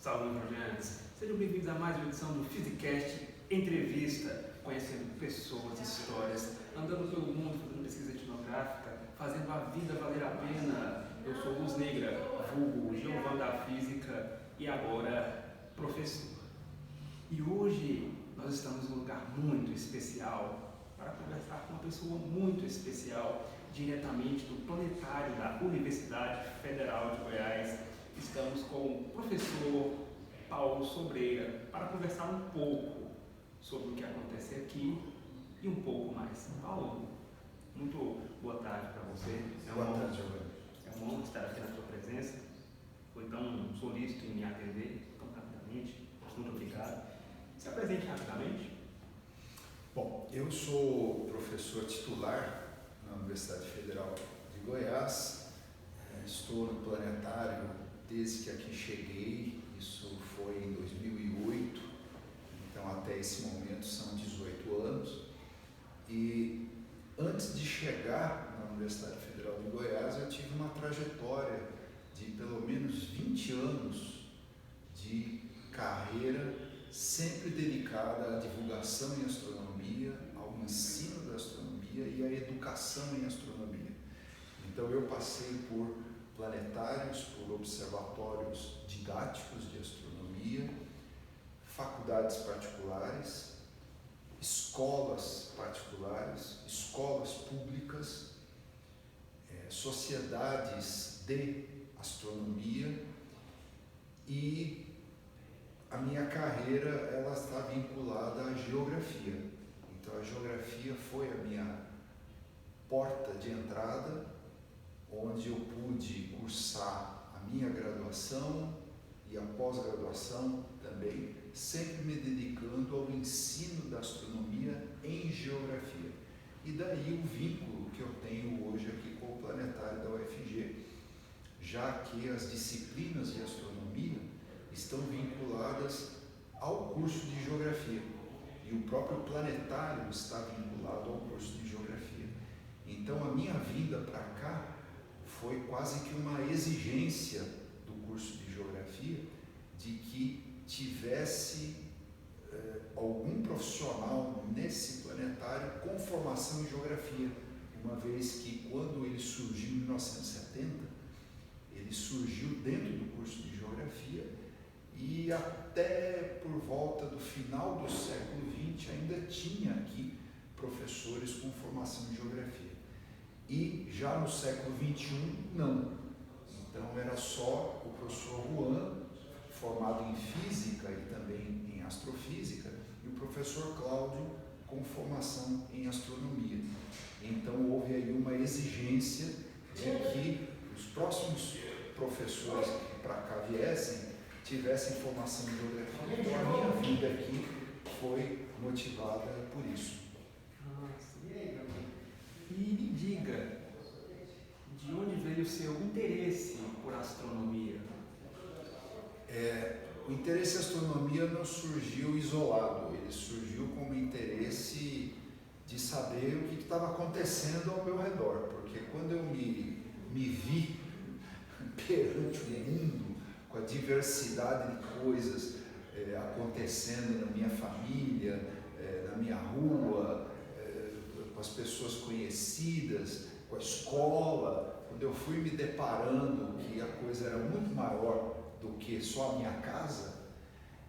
Salve, Projetos! Sejam bem-vindos a mais uma edição do Physicast Entrevista, conhecendo pessoas, histórias, andando pelo mundo, fazendo pesquisa etnográfica, fazendo a vida valer a pena. Eu sou Luz Negra, vulgo Giovanni da Física e agora professor. E hoje nós estamos em um lugar muito especial para conversar com uma pessoa muito especial, diretamente do planetário da Universidade Federal de Goiás. Estamos com o professor Paulo Sobreira para conversar um pouco sobre o que acontece aqui e um pouco mais. Paulo, muito boa tarde para você. Boa tarde, Giovanni. É uma honra estar aqui na sua presença. Foi tão solícito em me atender tão rapidamente. Muito obrigado. Se apresente rapidamente. Bom, eu sou professor titular na Universidade Federal de Goiás. Estou no planetário desde que aqui cheguei. Isso foi em 2008. Então, até esse momento são 18 anos. E antes de chegar na Universidade Federal de Goiás, eu tive uma trajetória de pelo menos 20 anos de carreira, sempre dedicada à divulgação em astronomia, ao ensino da astronomia e à educação em astronomia. Então eu passei por planetários, por observatórios didáticos de astronomia, faculdades particulares, escolas particulares, escolas públicas, sociedades de astronomia, e a minha carreira ela está vinculada à geografia. Então a geografia foi a minha porta de entrada, onde eu pude cursar a minha graduação e a pós-graduação também, sempre me dedicando ao ensino da astronomia em geografia. E daí o vínculo que eu tenho hoje aqui com o planetário da UFG, já que as disciplinas de astronomia estão vinculadas ao curso de geografia e o próprio planetário está vinculado ao curso de geografia. Então a minha vinda para cá foi quase que uma exigência do curso de geografia de que tivesse algum profissional nesse planetário com formação em geografia, uma vez que quando ele surgiu em 1970, ele surgiu dentro do curso de geografia e até por volta do final do século XX ainda tinha aqui professores com formação em geografia. E já no século XXI, não. Então era só o professor Juan, formado em física e também em astrofísica, e o professor Cláudio, com formação em astronomia. Então houve aí uma exigência de que os próximos professores que para cá viessem tivessem formação em geografia. Então a minha vida aqui foi motivada por isso. E me diga, de onde veio o seu interesse por astronomia? O interesse em astronomia não surgiu isolado, ele surgiu como interesse de saber o que estava acontecendo ao meu redor, porque quando eu me vi perante o mundo, com a diversidade de coisas acontecendo na minha família, na minha rua, com as pessoas conhecidas, com a escola, quando eu fui me deparando que a coisa era muito maior do que só a minha casa,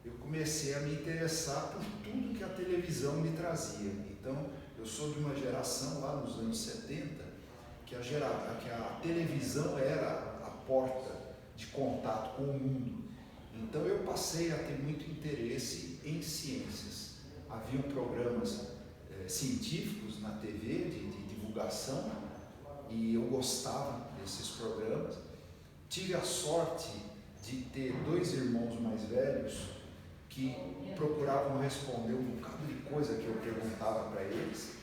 eu comecei a me interessar por tudo que a televisão me trazia. Então, eu sou de uma geração lá nos anos 70, que a televisão era a porta de contato com o mundo. Então, eu passei a ter muito interesse em ciências. Haviam programas científicos na TV, de divulgação, e eu gostava desses programas. Tive a sorte de ter dois irmãos mais velhos que procuravam responder um bocado de coisa que eu perguntava para eles,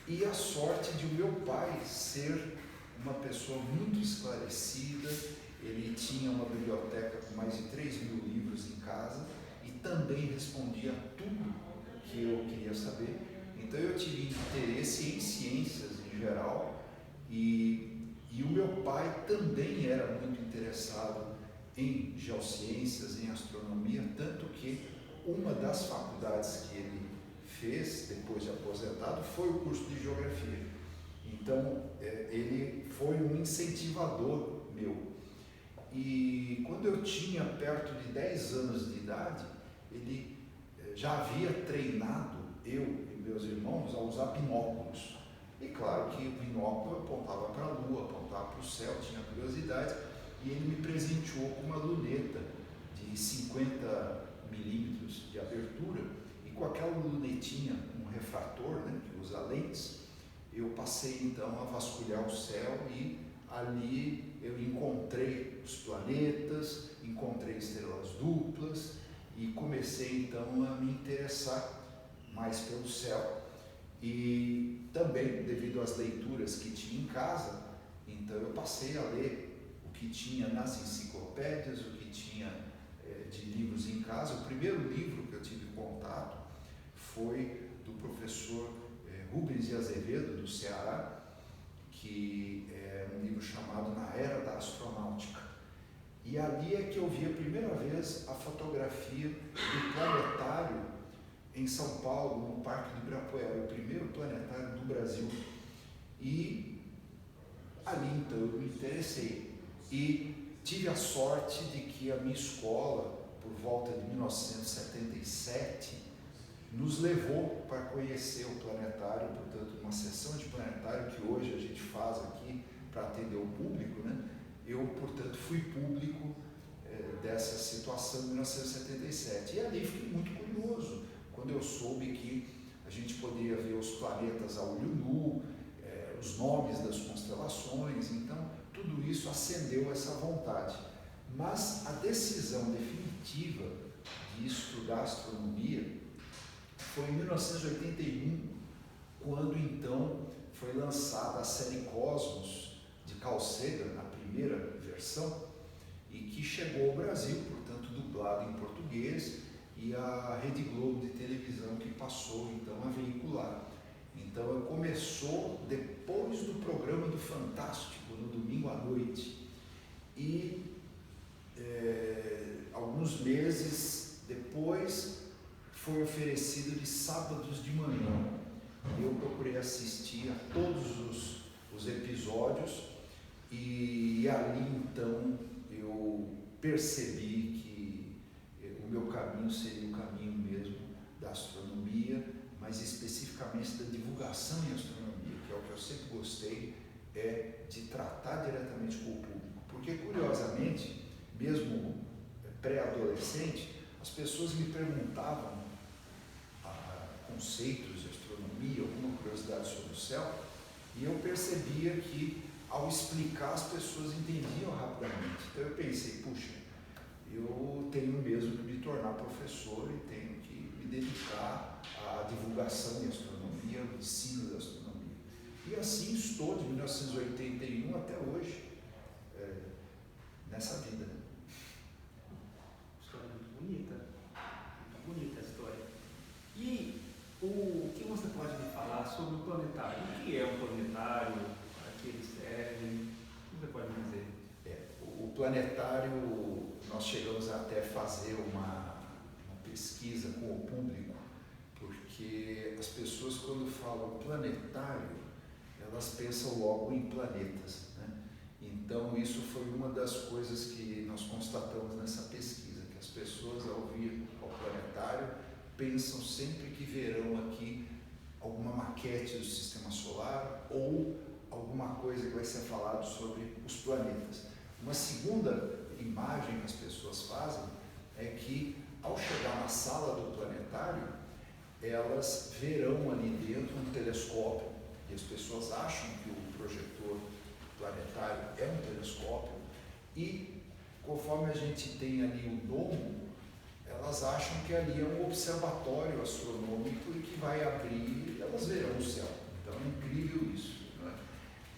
e a sorte de o meu pai ser uma pessoa muito esclarecida. Ele tinha uma biblioteca com mais de 3.000 livros em casa e também respondia a tudo que eu queria saber. Então eu tive interesse em ciências em geral, e o meu pai também era muito interessado em geociências, em astronomia, tanto que uma das faculdades que ele fez, depois de aposentado, foi o curso de geografia. Então, ele foi um incentivador meu. E quando eu tinha perto de 10 anos de idade, ele já havia treinado eu e meus irmãos a usar binóculos. E claro que o binóculo apontava para a lua, apontava para o céu, tinha curiosidade, e ele me presenteou com uma luneta de 50 milímetros de abertura, e com aquela lunetinha, um refrator, né, que usa lentes, eu passei então a vasculhar o céu e ali eu encontrei os planetas, encontrei estrelas duplas e comecei então a me interessar mais pelo céu. E também, devido às leituras que tinha em casa, então eu passei a ler o que tinha nas enciclopédias, o que tinha de livros em casa. O primeiro livro que eu tive contato foi do professor Rubens de Azevedo, do Ceará, que é um livro chamado Na Era da Astronáutica. E ali é que eu vi a primeira vez a fotografia do planetário em São Paulo, no Parque do Ibirapuera, o primeiro planetário do Brasil. E ali então eu me interessei e tive a sorte de que a minha escola, por volta de 1977, nos levou para conhecer o planetário, portanto, uma sessão de planetário que hoje a gente faz aqui para atender o público, né? Eu, portanto, fui público dessa situação em 1977. E ali fiquei muito curioso, quando eu soube que a gente poderia ver os planetas a olho nu, os nomes das constelações. Então, tudo isso acendeu essa vontade. Mas a decisão definitiva de estudar astronomia foi em 1981, quando então foi lançada a série Cosmos de Carl Sagan, a primeira versão, e que chegou ao Brasil, portanto dublado em português, e a Rede Globo de televisão que passou então a veicular. Então começou depois do programa do Fantástico, no domingo à noite, e alguns meses depois foi oferecido de sábados de manhã. Eu procurei assistir a todos os episódios e ali então eu percebi que o meu caminho seria o caminho mesmo da astronomia, mas especificamente da divulgação em astronomia, que é o que eu sempre gostei, de tratar diretamente com o público. Porque, curiosamente, mesmo pré-adolescente, as pessoas me perguntavam conceitos de astronomia, alguma curiosidade sobre o céu, e eu percebia que, ao explicar, as pessoas entendiam rapidamente. Então eu pensei, puxa, eu tenho mesmo que me tornar professor e tenho que me dedicar à divulgação de astronomia, ao ensino da astronomia. E assim estou, de 1981 até hoje, nessa vida. História muito bonita a história. E o que você pode me falar sobre o planetário? O que é um planetário? Para que ele serve? O que você pode me dizer? O planetário, nós chegamos até fazer uma pesquisa com o público, porque as pessoas, quando falam planetário, elas pensam logo em planetas, né? Então isso foi uma das coisas que nós constatamos nessa pesquisa, que as pessoas, ao vir ao planetário, pensam sempre que verão aqui alguma maquete do sistema solar ou alguma coisa que vai ser falado sobre os planetas. Uma segunda imagem que as pessoas fazem é que, ao chegar na sala do planetário, elas verão ali dentro um telescópio, e as pessoas acham que o projetor planetário é um telescópio, e conforme a gente tem ali o domo, elas acham que ali é um observatório astronômico e que vai abrir e elas verão o céu. Então é incrível isso, né?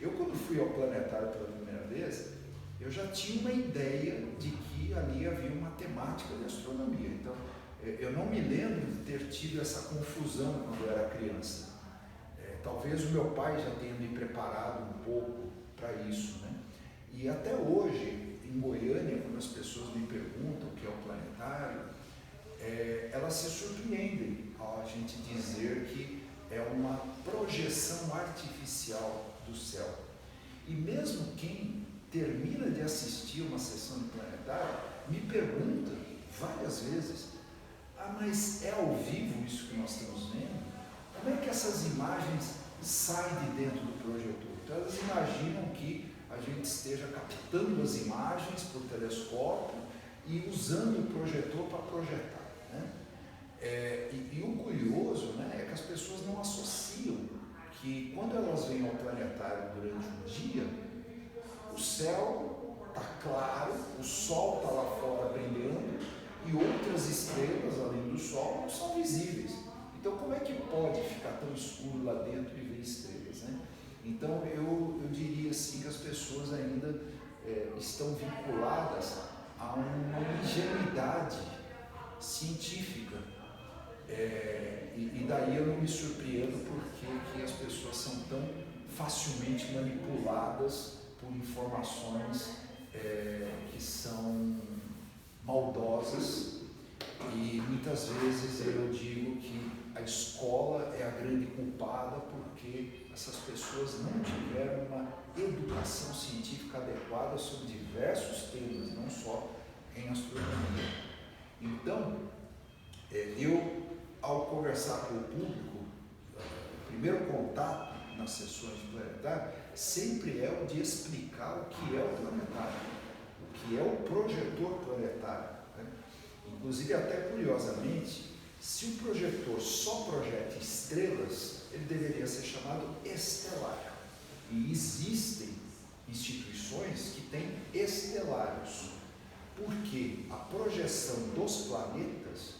Eu, quando fui ao planetário pela primeira vez, eu já tinha uma ideia de que ali havia uma temática de astronomia. Então eu não me lembro de ter tido essa confusão quando eu era criança. Talvez o meu pai já tenha me preparado um pouco para isso, né? E até hoje, em em Goiânia, quando as pessoas me perguntam o que é o planetário, elas se surpreendem ao a gente dizer que é uma projeção artificial do céu. E mesmo quem termina de assistir uma sessão de planetário me pergunta várias vezes: ah, mas é ao vivo isso que nós estamos vendo? Como é que essas imagens saem de dentro do projetor? Então elas imaginam que a gente esteja captando as imagens por telescópio e usando o projetor para projetar, né? E o curioso, né, é que as pessoas não associam que quando elas vêm ao planetário durante o dia, o céu está claro, o sol está lá fora brilhando e outras estrelas além do sol não são visíveis. Então como é que pode ficar tão escuro lá dentro e ver estrelas, né? Então eu diria assim que as pessoas ainda estão vinculadas a uma ingenuidade científica. E daí eu não me surpreendo porque as pessoas são tão facilmente manipuladas por informações que são maldosas, e muitas vezes eu digo que a escola é a grande culpada porque essas pessoas não tiveram uma educação científica adequada sobre diversos temas, não só em astronomia. Então, ao conversar com o público, o primeiro contato nas sessões de planetário sempre é o de explicar o que é o planetário, o que é o projetor planetário, né? Inclusive, até curiosamente, se o projetor só projeta estrelas, ele deveria ser chamado estelar. E existem instituições que têm estelários, porque a projeção dos planetas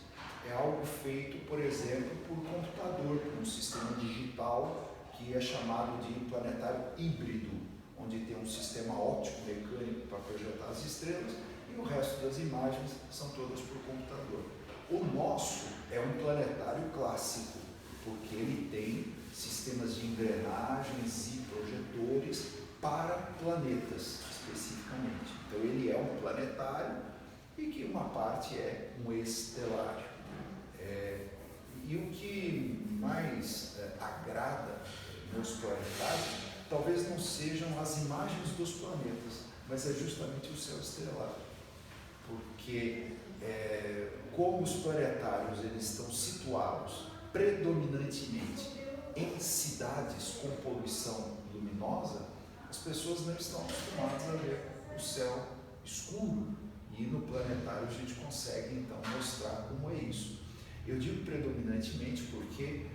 é algo feito, por exemplo, por computador, por um sistema digital que é chamado de planetário híbrido, onde tem um sistema óptico mecânico para projetar as estrelas e o resto das imagens são todas por computador. O nosso é um planetário clássico, porque ele tem sistemas de engrenagens e projetores para planetas, especificamente. Então ele é um planetário e que uma parte é um estelário. E o que mais agrada nos planetários talvez não sejam as imagens dos planetas, mas é justamente o céu estelar, porque como os planetários eles estão situados predominantemente em cidades com poluição luminosa, as pessoas não estão acostumadas a ver o céu escuro, e no planetário a gente consegue então mostrar como é isso. Eu digo predominantemente porque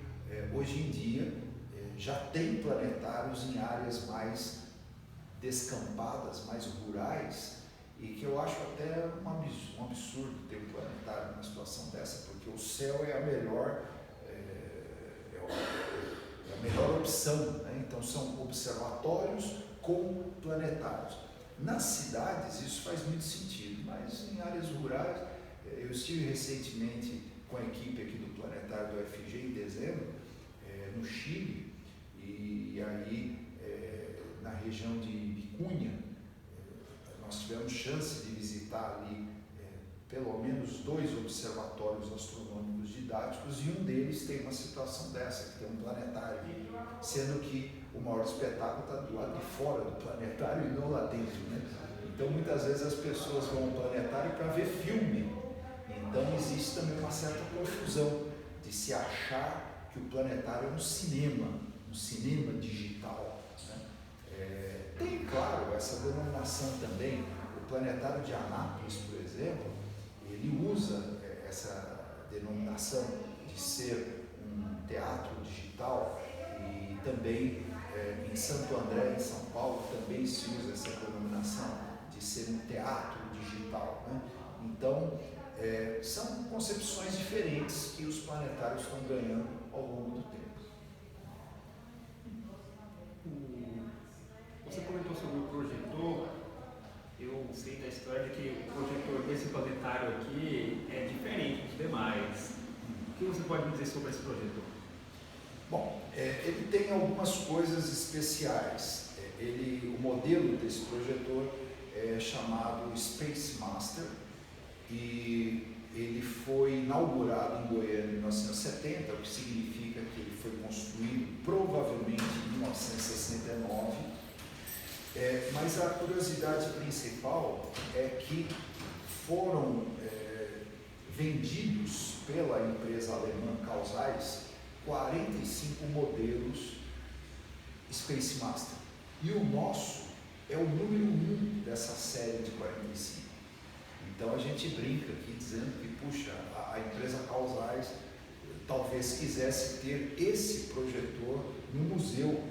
hoje em dia já tem planetários em áreas mais descampadas, mais rurais, e que eu acho até um absurdo ter um planetário numa situação dessa, porque o céu é a melhor opção, né? Então são observatórios com planetários. Nas cidades isso faz muito sentido, mas em áreas rurais, eu estive recentemente com a equipe aqui do planetário do UFG em dezembro, no Chile, e aí na região de Vicunha, nós tivemos chance de visitar ali pelo menos 2 observatórios astronômicos didáticos, e um deles tem uma situação dessa, que tem um planetário, sendo que o maior espetáculo está do lado de fora do planetário e não lá dentro, né? Então muitas vezes as pessoas vão ao planetário para ver filme, então existe também uma certa confusão de se achar que o planetário é um cinema digital, né? Tem, claro, essa denominação também. O planetário de Anápolis, por exemplo, ele usa essa denominação de ser um teatro digital, e também em Santo André, em São Paulo, também se usa essa denominação de ser um teatro digital, né? Então, são concepções diferentes que os planetários estão ganhando ao longo do tempo. Você comentou sobre o projetor. Eu sei da história de que o projetor desse planetário aqui é diferente dos demais. O que você pode me dizer sobre esse projetor? Bom, ele tem algumas coisas especiais. O modelo desse projetor chamado Space Master, e ele foi inaugurado em Goiânia em 1970, o que significa que ele foi construído provavelmente em 1969. Mas a curiosidade principal é que foram vendidos pela empresa alemã Carl Zeiss 45 modelos Space Master. E o nosso é o número 1 dessa série de 45. Então a gente brinca aqui dizendo que, puxa, a empresa Carl Zeiss talvez quisesse ter esse projetor no museu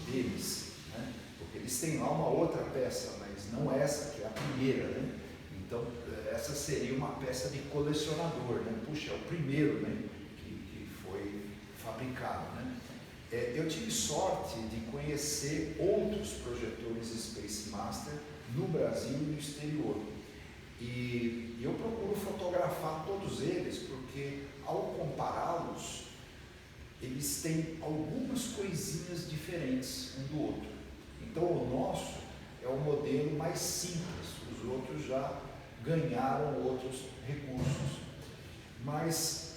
deles, né? Porque eles têm lá uma outra peça, mas não essa, que é a primeira, né? Então essa seria uma peça de colecionador, né? Puxa, é o primeiro, né, que foi fabricado, né? Eu tive sorte de conhecer outros projetores Space Master no Brasil e no exterior. E eu procuro fotografar todos eles, porque ao compará-los, eles têm algumas coisinhas diferentes um do outro. Então o nosso é o modelo mais simples, os outros já ganharam outros recursos. Mas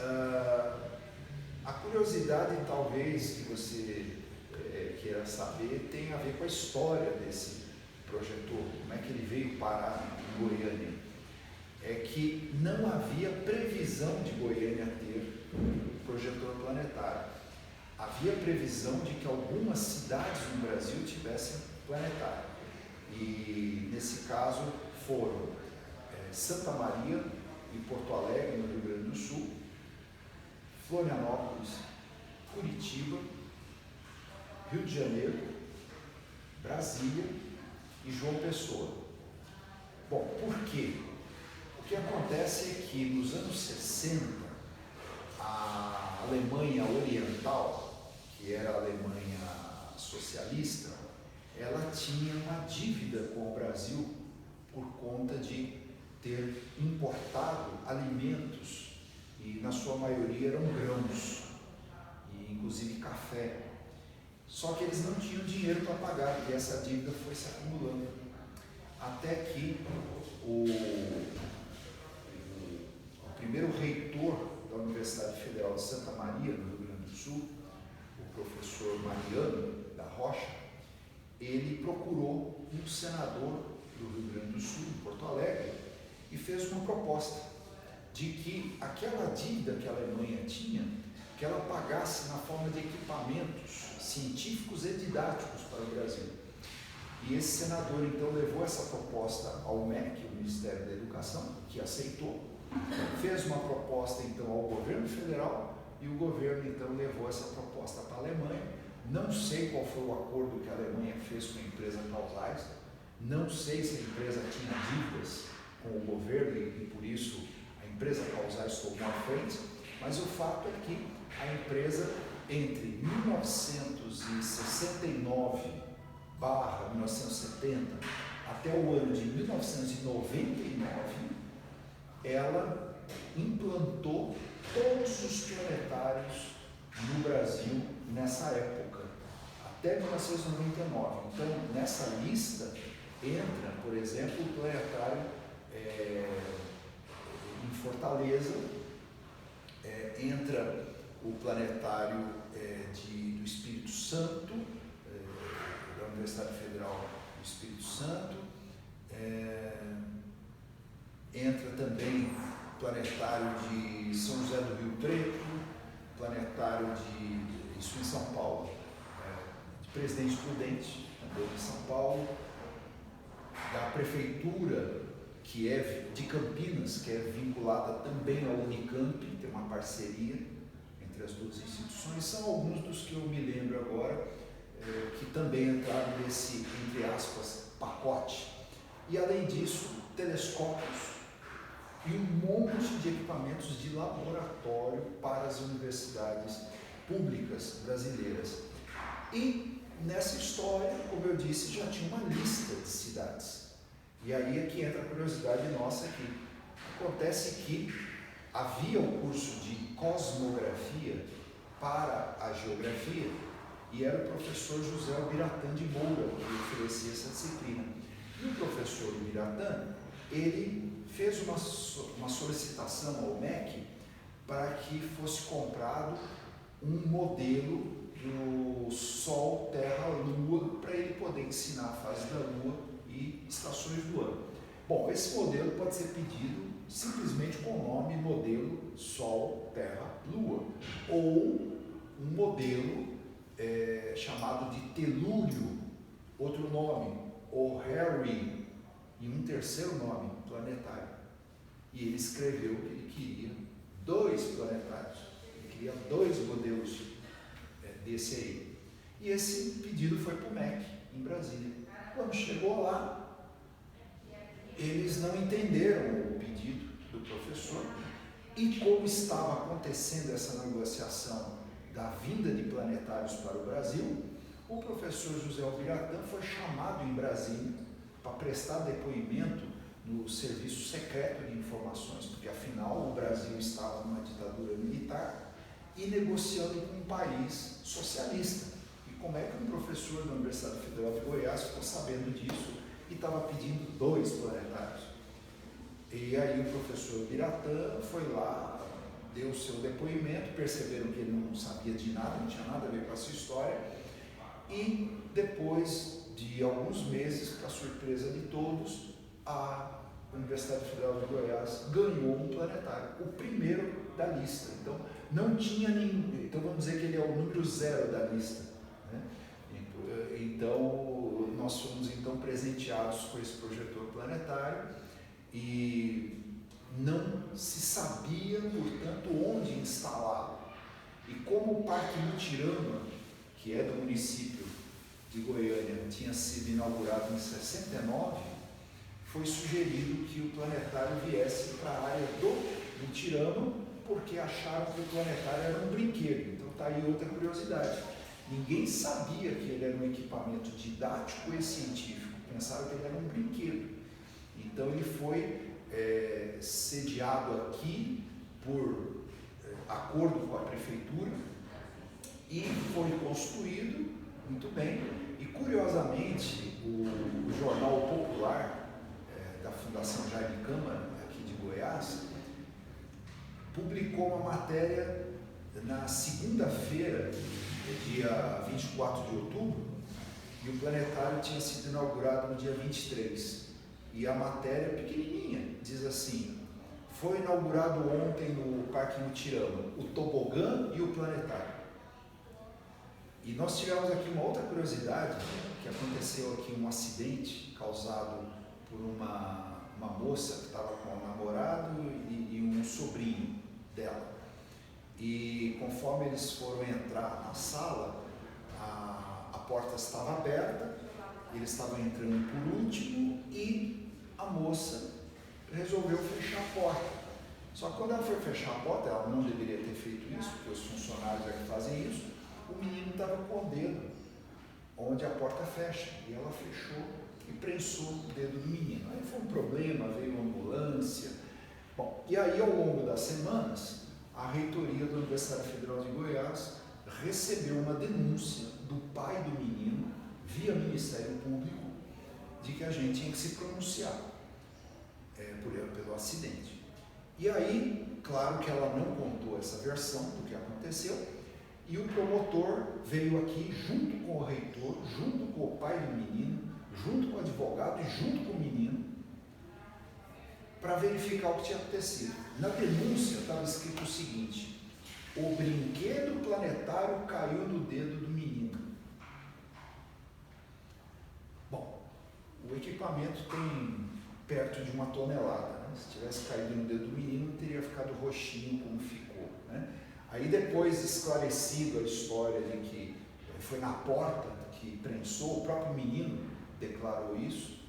a curiosidade talvez que você queira saber tem a ver com a história desse projetor, como é que ele veio parar em Goiânia. É que não havia previsão de Goiânia ter projetor planetário. Havia previsão de que algumas cidades no Brasil tivessem planetário. E nesse caso foram Santa Maria e Porto Alegre, no Rio Grande do Sul, Florianópolis, Curitiba, Rio de Janeiro, Brasília e João Pessoa. Bom, por quê? O que acontece é que nos anos 60, a Alemanha Oriental, que era a Alemanha socialista, ela tinha uma dívida com o Brasil por conta de ter importado alimentos, e na sua maioria eram grãos, e inclusive café. Só que eles não tinham dinheiro para pagar, e essa dívida foi se acumulando. Até que o primeiro reitor da Universidade Federal de Santa Maria, no Rio Grande do Sul, o professor Mariano da Rocha, ele procurou um senador do Rio Grande do Sul, em Porto Alegre, e fez uma proposta de que aquela dívida que a Alemanha tinha, que ela pagasse na forma de equipamentos científicos e didáticos para o Brasil. E esse senador então levou essa proposta ao MEC, o Ministério da Educação, que aceitou, fez uma proposta então ao governo federal, e o governo então levou essa proposta para a Alemanha. Não sei qual foi o acordo que a Alemanha fez com a empresa Carl Zeiss, não sei se a empresa tinha dívidas com o governo e por isso a empresa Carl Zeiss tomou a frente, mas o fato é que a empresa, entre 1969/1970 até o ano de 1999, ela implantou todos os planetários no Brasil nessa época, até 1999. Então, nessa lista entra, por exemplo, o planetário em Fortaleza, entra o planetário do Espírito Santo, da Universidade Federal do Espírito Santo, entra também o planetário de São José do Rio Preto, planetário isso em São Paulo, de Presidente Prudente, também de São Paulo, da Prefeitura que é de Campinas, que é vinculada também ao Unicamp, tem uma parceria entre as duas instituições. São alguns dos que eu me lembro agora, que também entraram nesse, entre aspas, pacote. E além disso, telescópios e um monte de equipamentos de laboratório para as universidades públicas brasileiras. E nessa história, como eu disse, já tinha uma lista de cidades. E aí é que entra a curiosidade nossa aqui. Acontece que havia um curso de cosmografia para a geografia, e era o professor José Albiratã de Moura que oferecia essa disciplina. E o professor Biratã, ele fez uma solicitação ao MEC para que fosse comprado um modelo do Sol, Terra, Lua, para ele poder ensinar a fase da Lua e estações do ano. Bom, esse modelo pode ser pedido simplesmente com o nome modelo Sol, Terra, Lua, ou um modelo chamado de telúrio, outro nome, ou Harry, e um terceiro nome, planetário. E ele escreveu que ele queria 2 planetários, ele queria 2 modelos desse aí. E esse pedido foi para o MEC, em Brasília. Quando chegou lá, eles não entenderam o pedido do professor, e como estava acontecendo essa negociação da vinda de planetários para o Brasil, o professor José Albiratã foi chamado em Brasília para prestar depoimento no Serviço Secreto de Informações, porque afinal o Brasil estava numa ditadura militar e negociando com um país socialista. E como é que um professor da Universidade Federal de Goiás ficou sabendo disso e estava pedindo 2 planetários? E aí o professor Biratã foi lá, deu o seu depoimento, perceberam que ele não sabia de nada, não tinha nada a ver com essa história, e depois de alguns meses, para surpresa de todos, a Universidade Federal de Goiás ganhou um planetário, o primeiro da lista. Então, não tinha ninguém, então vamos dizer que ele é o número 0 da lista, né? Então, nós fomos então presenteados com esse projetor planetário e não se sabia, portanto, onde instalá-lo. E como o Parque Mutirama, que é do município de Goiânia, tinha sido inaugurado em 69, foi sugerido que o planetário viesse para a área do Mutirama, porque acharam que o planetário era um brinquedo. Então está aí outra curiosidade. Ninguém sabia que ele era um equipamento didático e científico, pensaram que ele era um brinquedo. Então ele foi sediado aqui por acordo com a prefeitura e foi construído muito bem. E curiosamente, o Jornal Popular da Fundação Jaime Câmara, aqui de Goiás, publicou uma matéria na segunda-feira, dia 24 de outubro, e o planetário tinha sido inaugurado no dia 23. E a matéria pequenininha diz assim: foi inaugurado ontem no Parque Mutirama o tobogã e o planetário. E nós tivemos aqui uma outra curiosidade, que aconteceu aqui um acidente causado por uma moça que estava com um namorado e um sobrinho dela. E conforme eles foram entrar na sala, a porta estava aberta, eles estavam entrando por último e a moça resolveu fechar a porta. Só que quando ela foi fechar a porta, ela não deveria ter feito isso, porque os funcionários é que fazem isso, o menino estava com o dedo onde a porta fecha, e ela fechou e prensou o dedo do menino. Aí foi um problema, veio uma ambulância. Bom, e aí ao longo das semanas, a reitoria da Universidade Federal de Goiás recebeu uma denúncia do pai do menino, via Ministério Público, de que a gente tinha que se pronunciar pelo acidente. E aí, claro que ela não contou essa versão do que aconteceu, e o promotor veio aqui junto com o reitor, junto com o pai do menino, junto com o advogado e junto com o menino, para verificar o que tinha acontecido. Na denúncia estava escrito o seguinte: o brinquedo planetário caiu no dedo do menino. Bom, o equipamento tem perto de 1 tonelada, né? Se tivesse caído no dedo do menino, teria ficado roxinho como ficou, né? Aí depois, esclarecido a história de que foi na porta que prensou, o próprio menino declarou isso,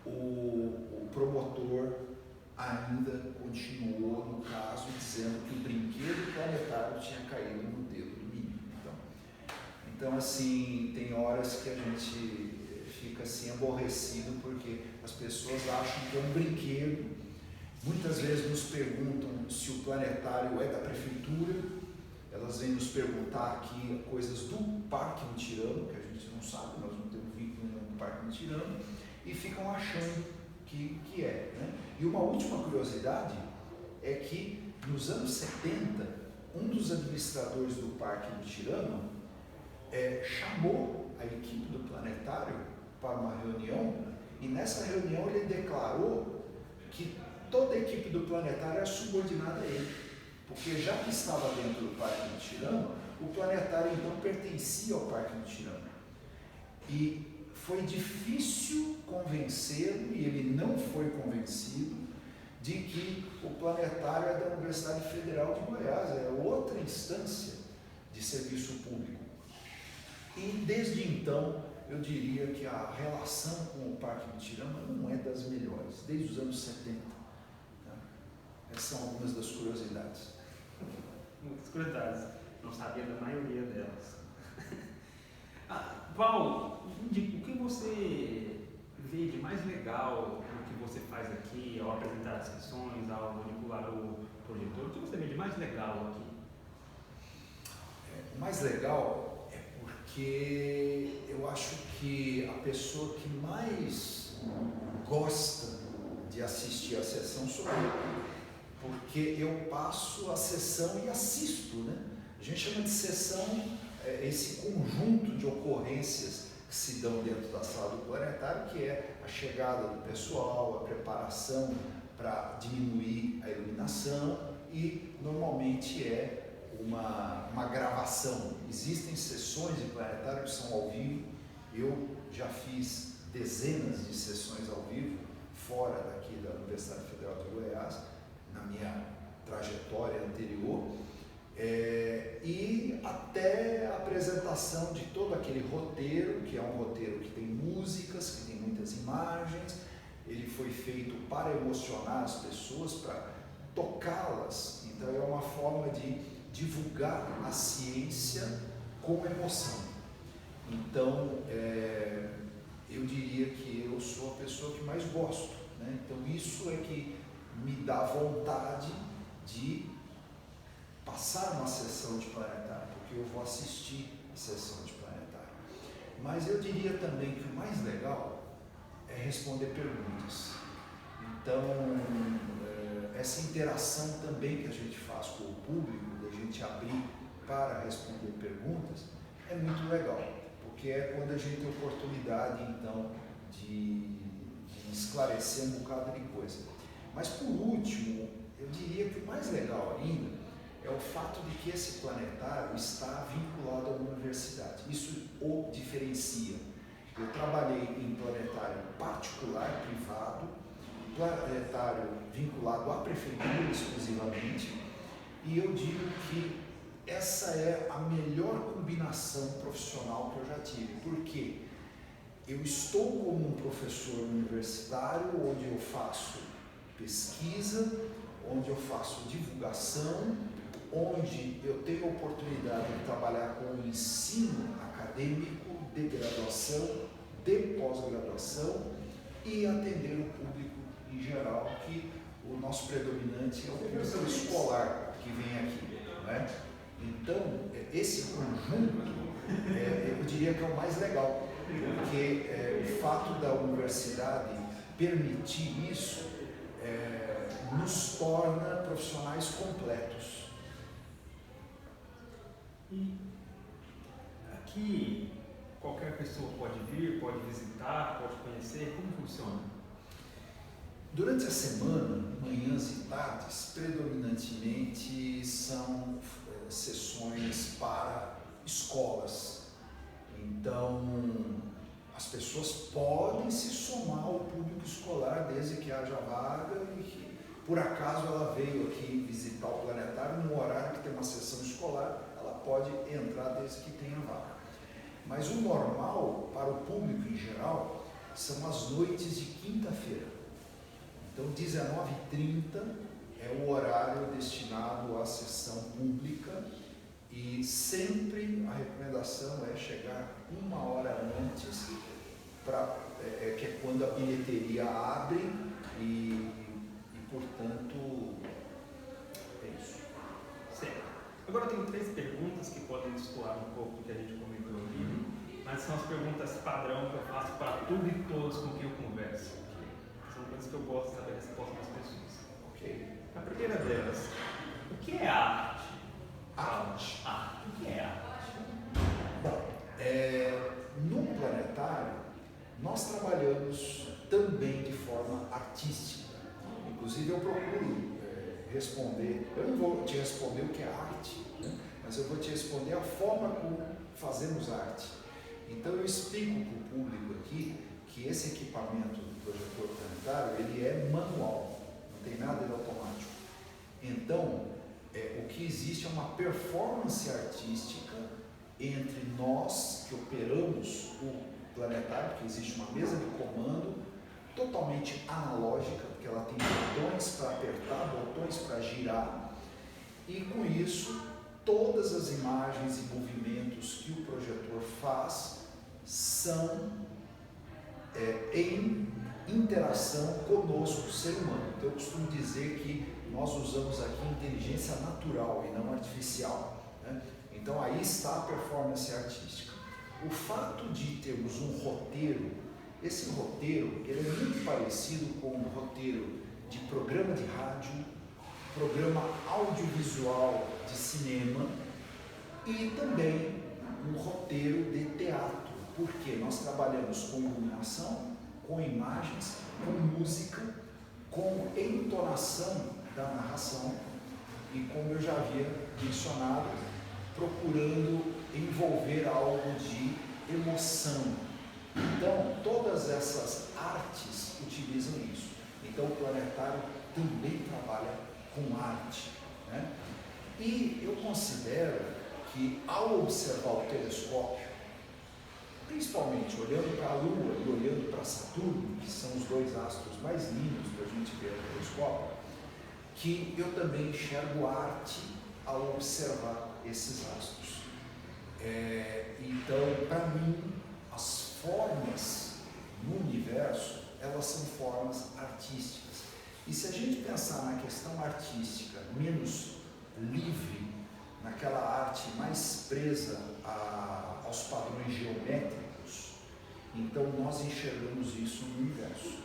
o promotor ainda continuou no caso dizendo que o brinquedo planetário tinha caído no dedo do menino. Então assim, tem horas que a gente fica assim aborrecido porque as pessoas acham que é um brinquedo. Muitas vezes nos perguntam se o planetário é da prefeitura, elas vêm nos perguntar aqui coisas do Parque Mutirama, que a gente não sabe, nós não temos vínculo nenhum no Parque Mutirama e ficam achando que é. Né? E uma última curiosidade é que nos anos 70, um dos administradores do Parque Mutirama chamou a equipe do planetário para uma reunião e nessa reunião ele declarou que toda a equipe do planetário era subordinada a ele, porque já que estava dentro do Parque Mutirama, o planetário então pertencia ao Parque Mutirama. E foi difícil convencê-lo, e ele não foi convencido, de que o planetário é da Universidade Federal de Goiás, é outra instância de serviço público. E desde então, eu diria que a relação com o Parque Mutirama não é das melhores, desde os anos 70. Tá? Essas são algumas das curiosidades. Muitas curiosidades, não sabia da maioria delas. Val, o que você vê de mais legal no que você faz aqui, ao apresentar as sessões, ao manipular o projetor? O que você vê de mais legal aqui? O mais legal é porque eu acho que a pessoa que mais gosta de assistir a sessão sou eu, porque eu passo a sessão e assisto, né? A gente chama de sessão esse conjunto de ocorrências que se dão dentro da sala do planetário, que é a chegada do pessoal, a preparação para diminuir a iluminação e normalmente é uma gravação. Existem sessões de planetário que são ao vivo, eu já fiz dezenas de sessões ao vivo fora daqui da Universidade Federal de Goiás, na minha trajetória anterior, e até a apresentação de todo aquele roteiro, que é um roteiro que tem músicas, que tem muitas imagens, ele foi feito para emocionar as pessoas, para tocá-las, então é uma forma de divulgar a ciência com emoção. Então, eu diria que eu sou a pessoa que mais gosto, né? Então isso é que me dá vontade de passar uma sessão de planetário, porque eu vou assistir a sessão de planetário. Mas eu diria também que o mais legal é responder perguntas. Então, essa interação também que a gente faz com o público, da gente abrir para responder perguntas, é muito legal, porque é quando a gente tem oportunidade, então, de esclarecer um bocado de coisa. Mas, por último, eu diria que o mais legal ainda é o fato de que esse planetário está vinculado a uma universidade. Isso o diferencia. Eu trabalhei em planetário particular, privado, planetário vinculado à prefeitura exclusivamente, e eu digo que essa é a melhor combinação profissional que eu já tive. Por quê? Eu estou como um professor universitário, onde eu faço pesquisa, onde eu faço divulgação, onde eu tenho a oportunidade de trabalhar com o ensino acadêmico, de graduação, de pós-graduação e atender o público em geral, que o nosso predominante é o público escolar que vem aqui, né? Então, esse conjunto, eu diria que é o mais legal, porque o fato da universidade permitir isso nos torna profissionais completos. E aqui qualquer pessoa pode vir, pode visitar, pode conhecer, como funciona? Durante a semana, manhãs e tardes, predominantemente são sessões para escolas. Então, as pessoas podem se somar ao público escolar desde que haja vaga e que, por acaso, ela veio aqui visitar o planetário no horário que tem uma sessão escolar, ela pode entrar desde que tenha vaga. Mas o normal para o público em geral são as noites de quinta-feira. Então, 19h30 é o horário destinado à sessão pública e sempre a recomendação é chegar 1 hora antes, que é quando a bilheteria abre e portanto, é isso. Certo. Agora eu tenho 3 perguntas que podem destoar um pouco do que a gente comentou aqui. mas são as perguntas padrão que eu faço para tudo e todos com quem eu converso. São coisas que eu gosto de saber a resposta das pessoas. Ok? A primeira delas, o que é arte? Arte. O que é arte? Bom, no planetário, nós trabalhamos também de forma artística. Inclusive, eu procuro responder, eu não vou te responder o que é arte, né? Mas eu vou te responder a forma como fazemos arte. Então, eu explico para o público aqui que esse equipamento do projetor planetário, ele é manual, não tem nada de automático. Então, o que existe é uma performance artística entre nós que operamos o planetário, que existe uma mesa de comando totalmente analógica, porque ela tem botões para apertar, botões para girar, e com isso todas as imagens e movimentos que o projetor faz são em interação conosco, ser humano. Então eu costumo dizer que nós usamos aqui inteligência natural e não artificial, né? Então aí está a performance artística. O fato de termos um roteiro, esse roteiro ele é muito parecido com um roteiro de programa de rádio, programa audiovisual de cinema e também um roteiro de teatro, porque nós trabalhamos com iluminação, com imagens, com música, com entonação da narração e, como eu já havia mencionado, procurando envolver algo de emoção. Então, todas essas artes utilizam isso. Então, o planetário também trabalha com arte, né? E eu considero que, ao observar o telescópio, principalmente olhando para a Lua e olhando para Saturno, que são os dois astros mais lindos para a gente ver no telescópio, que eu também enxergo arte ao observar esses astros. Então, para mim, as formas no universo, elas são formas artísticas. E se a gente pensar na questão artística menos livre, naquela arte mais presa aos padrões geométricos, então nós enxergamos isso no universo.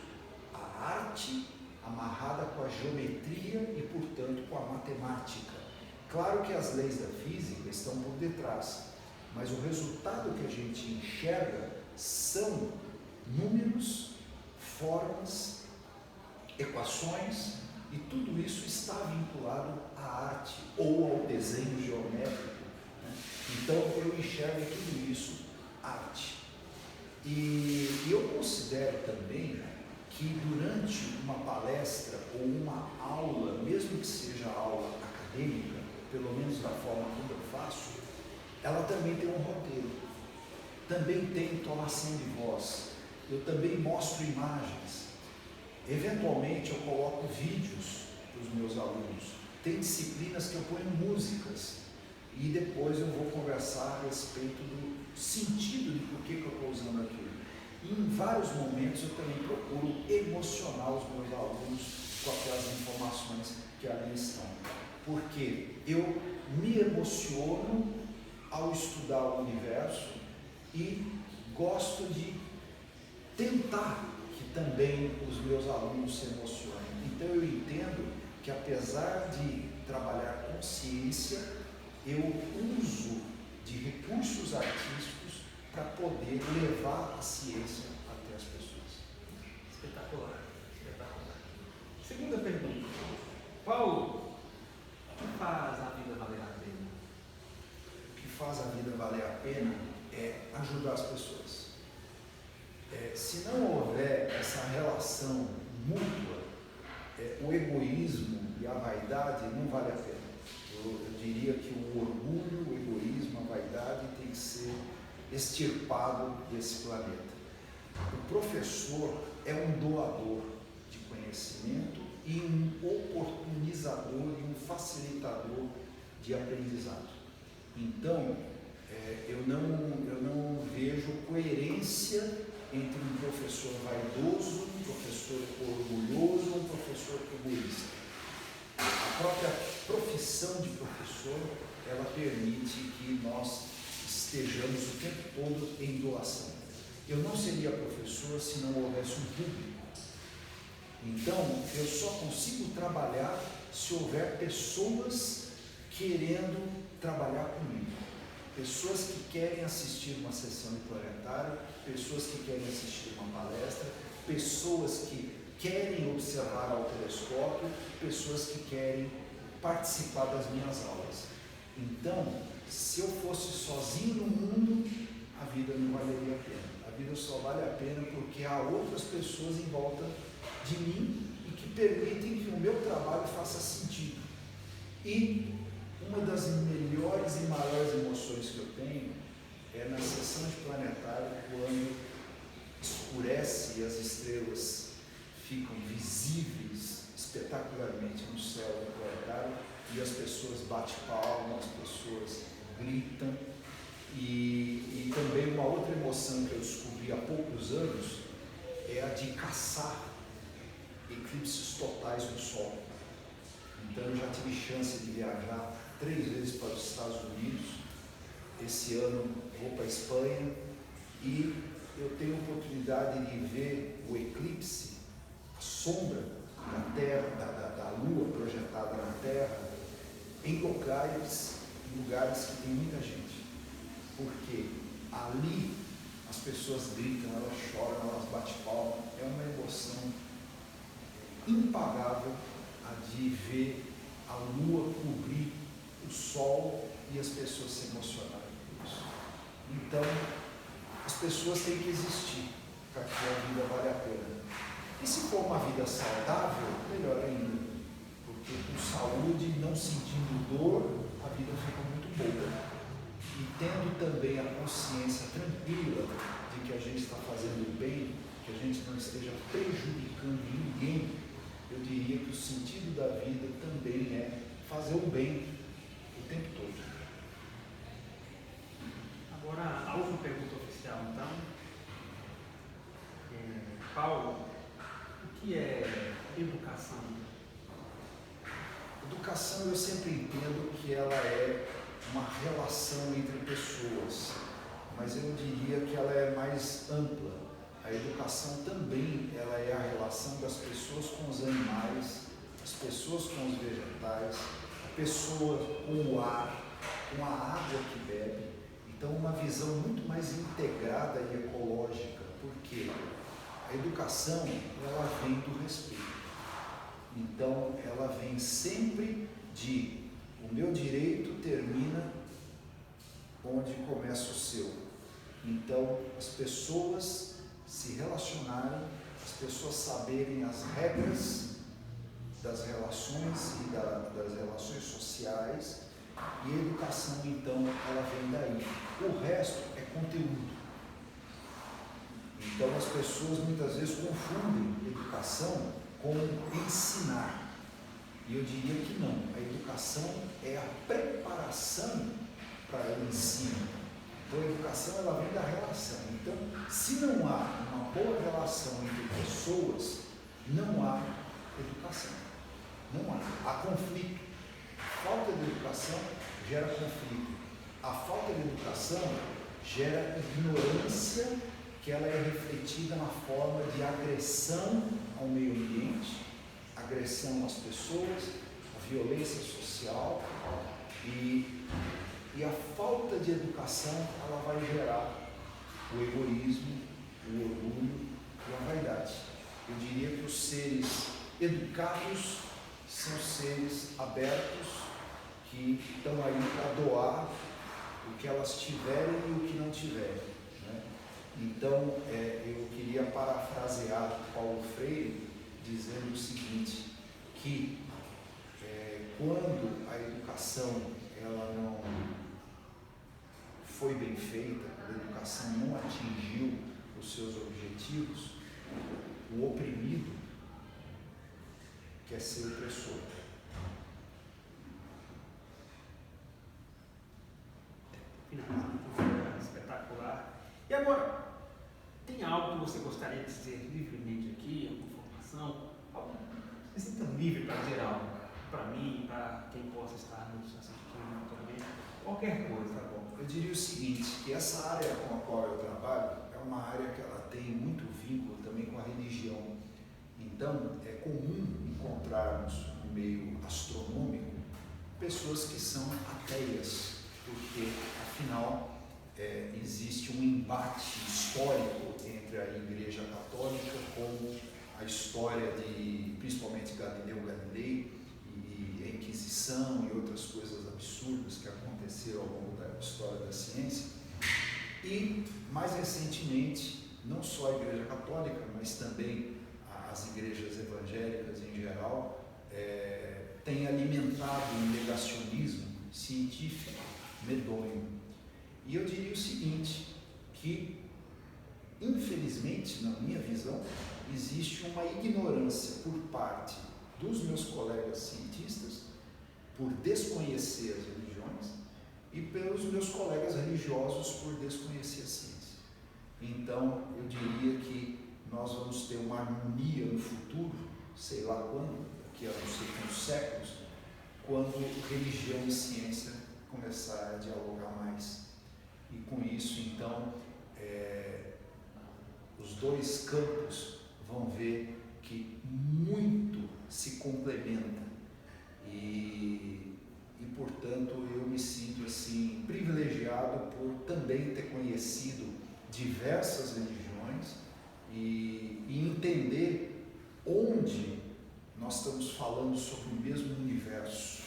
A arte amarrada com a geometria e, portanto, com a matemática. Claro que as leis da física estão por detrás, mas o resultado que a gente enxerga são números, formas, equações, e tudo isso está vinculado à arte ou ao desenho geométrico, né? Então eu enxergo tudo isso arte. E eu considero também que durante uma palestra ou uma aula, mesmo que seja aula acadêmica, pelo menos da forma como eu faço, ela também tem um roteiro, também tem entonação de voz, eu também mostro imagens, eventualmente eu coloco vídeos para os meus alunos, tem disciplinas que eu ponho músicas e depois eu vou conversar a respeito do sentido de por que eu estou usando aquilo. E em vários momentos eu também procuro emocionar os meus alunos com aquelas informações que ali estão, porque eu me emociono ao estudar o universo e gosto de tentar que também os meus alunos se emocionem. Então eu entendo que, apesar de trabalhar com ciência, eu uso de recursos artísticos para poder levar a ciência até as pessoas. Espetacular, espetacular. Segunda pergunta. Paulo, o que faz a vida valer a pena? O que faz a vida valer a pena é ajudar as pessoas. Se não houver essa relação mútua, o egoísmo e a vaidade não vale a pena. Eu diria que o orgulho, o egoísmo, a vaidade tem que ser extirpado desse planeta. O professor é um doador de conhecimento e um oportunizador e um facilitador de aprendizado. Então, eu não vejo coerência entre um professor vaidoso, um professor orgulhoso, um professor egoísta. A própria profissão de professor, ela permite que nós estejamos o tempo todo em doação. Eu não seria professor se não houvesse um público. Então, eu só consigo trabalhar se houver pessoas querendo trabalhar comigo. Pessoas que querem assistir uma sessão de planetário, pessoas que querem assistir uma palestra, pessoas que querem observar ao telescópio, pessoas que querem participar das minhas aulas. Então, se eu fosse sozinho no mundo, a vida não valeria a pena. A vida só vale a pena porque há outras pessoas em volta de mim e que permitem que o meu trabalho faça sentido. E uma das melhores e maiores emoções que eu tenho é na sessão de planetário, quando escurece e as estrelas ficam visíveis espetacularmente no céu do planetário e as pessoas batem palmas, as pessoas gritam. E também uma outra emoção que eu descobri há poucos anos é a de caçar eclipses totais do Sol. Então eu já tive chance de viajar 3 vezes para os Estados Unidos. Esse ano vou para a Espanha e eu tenho a oportunidade de ver o eclipse, a sombra da Terra, da Lua projetada na Terra, em lugares que tem muita gente. Porque ali as pessoas gritam, elas choram, elas batem palma. É uma emoção impagável a de ver a Lua cobrir o Sol e as pessoas se emocionarem por isso. Então, as pessoas têm que existir para que a vida vale a pena. E se for uma vida saudável, melhor ainda, porque com saúde, não sentindo dor, a vida fica muito boa. E tendo também a consciência tranquila de que a gente está fazendo o bem, que a gente não esteja prejudicando ninguém, eu diria que o sentido da vida também é fazer o bem o tempo todo. Agora, a última pergunta oficial, então. Paulo, o que é educação? Educação, eu sempre entendo que ela é uma relação entre pessoas, mas eu diria que ela é mais ampla. A educação também ela é a relação das pessoas com os animais, as pessoas com os vegetais, a pessoa com o ar, com a água que bebe. Então, uma visão muito mais integrada e ecológica, porque a educação ela vem do respeito. Então, ela vem sempre de o meu direito termina onde começa o seu. Então, as pessoas se relacionarem, as pessoas saberem as regras das relações e das relações sociais, e a educação, então, ela vem daí. O resto é conteúdo. Então, as pessoas muitas vezes confundem educação com ensinar. E eu diria que não. A educação é a preparação para o ensino. Então, a educação ela vem da relação. Então, se não há uma boa relação entre pessoas, não há educação. Não há. Há conflito. A falta de educação gera conflito. A falta de educação gera ignorância, que ela é refletida na forma de agressão ao meio ambiente, agressão às pessoas, a violência social e a falta de educação ela vai gerar o egoísmo, o orgulho e a vaidade. Eu diria que os seres educados são seres abertos que estão aí para doar o que elas tiverem e o que não tiverem. Então, eu queria parafrasear Paulo Freire, dizendo o seguinte, que quando a educação ela não foi bem feita, a educação não atingiu os seus objetivos, o oprimido quer ser opressor. Espetacular. E agora, tem algo que você gostaria de dizer livremente aqui, alguma informação? Algo que você sinta livre para dizer algo, para mim, para quem possa estar nos assistindo naturalmente? qualquer coisa. Tá bom. Eu diria o seguinte, que essa área com a qual eu trabalho é uma área que ela tem muito vínculo também com a religião. Então, é comum encontrarmos no meio astronômico pessoas que são ateias, porque, afinal, existe um embate histórico entre a Igreja Católica, como a história de, principalmente, Galileu Galilei, e a Inquisição e outras coisas absurdas que aconteceram ao longo da história da ciência. E, mais recentemente, não só a Igreja Católica, mas também as igrejas evangélicas em geral, têm alimentado um negacionismo científico medonho. E eu diria o seguinte, que, infelizmente, na minha visão, existe uma ignorância por parte dos meus colegas cientistas, por desconhecer as religiões, e pelos meus colegas religiosos por desconhecer a ciência. Então, eu diria que nós vamos ter uma harmonia no futuro, sei lá quando, daqui a não sei quantos séculos, quando religião e ciência começarem a dialogar mais. E com isso, então, os dois campos vão ver que muito se complementa e portanto, eu me sinto assim privilegiado por também ter conhecido diversas religiões e entender onde nós estamos falando sobre o mesmo universo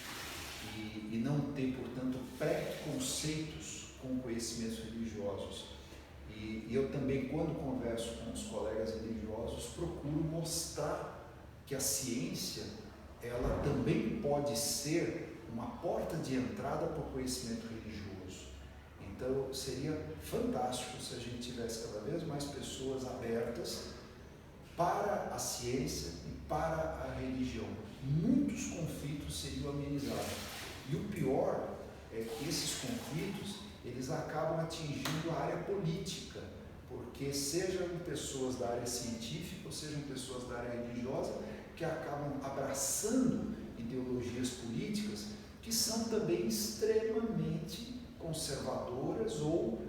e não ter, portanto, preconceitos com conhecimentos religiosos. E eu também, quando converso com os colegas religiosos, procuro mostrar que a ciência, ela também pode ser uma porta de entrada para o conhecimento religioso. Então, seria fantástico se a gente tivesse cada vez mais pessoas abertas para a ciência e para a religião. Muitos conflitos seriam amenizados. E o pior é que esses conflitos, eles acabam atingindo a área política, porque sejam pessoas da área científica ou sejam pessoas da área religiosa que acabam abraçando ideologias políticas que são também extremamente conservadoras ou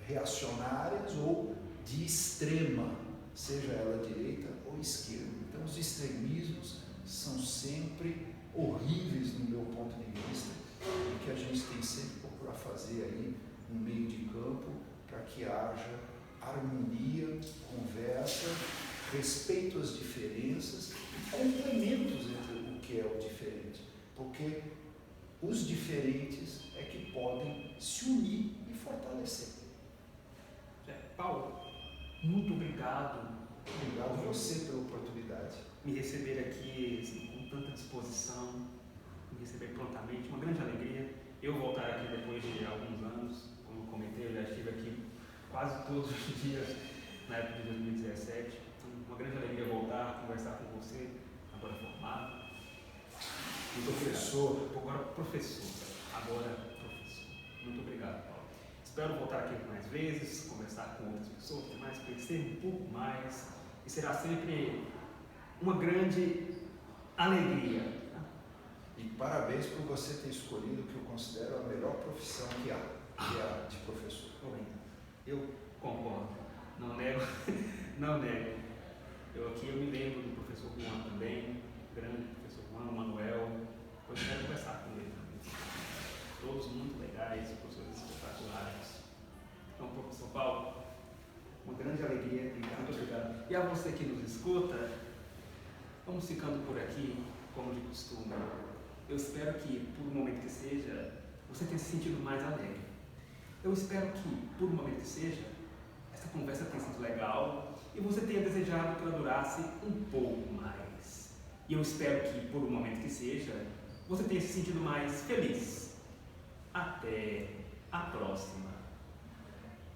reacionárias ou de extrema, seja ela direita ou esquerda. Então, os extremismos são sempre horríveis no meu ponto de vista e que a gente tem sempre que procurar fazer aí um meio de campo para que haja harmonia, conversa, respeito às diferenças e complementos entre o que é o diferente, porque os diferentes é que podem se unir e fortalecer. Paulo, muito obrigado. Obrigado a você pela oportunidade. Me receber aqui assim, com tanta disposição, me receber prontamente, uma grande alegria. Eu voltar aqui depois de alguns anos, como eu comentei, eu já estive aqui quase todos os dias na época de 2017. Então, uma grande alegria voltar, conversar com você, agora formado. Agora professor. Muito obrigado, Paulo. Espero voltar aqui mais vezes, conversar com outras pessoas, conhecer um pouco mais, e será sempre uma grande alegria. E parabéns por você ter escolhido o que eu considero a melhor profissão que há, que é a de professor. Eu concordo, não nego, não nego. Eu me lembro do professor Juan também, grande professor Juan, Manuel, eu quero conversar com ele também. Todos muito legais, professores espetaculares. Então, professor Paulo, uma grande alegria, muito obrigado. E a você que nos escuta, vamos ficando por aqui, como de costume. Eu espero que, por um momento que seja, você tenha se sentido mais alegre. Eu espero que, por um momento que seja, essa conversa tenha sido legal e você tenha desejado que ela durasse um pouco mais. E eu espero que, por um momento que seja, você tenha se sentido mais feliz. Até a próxima.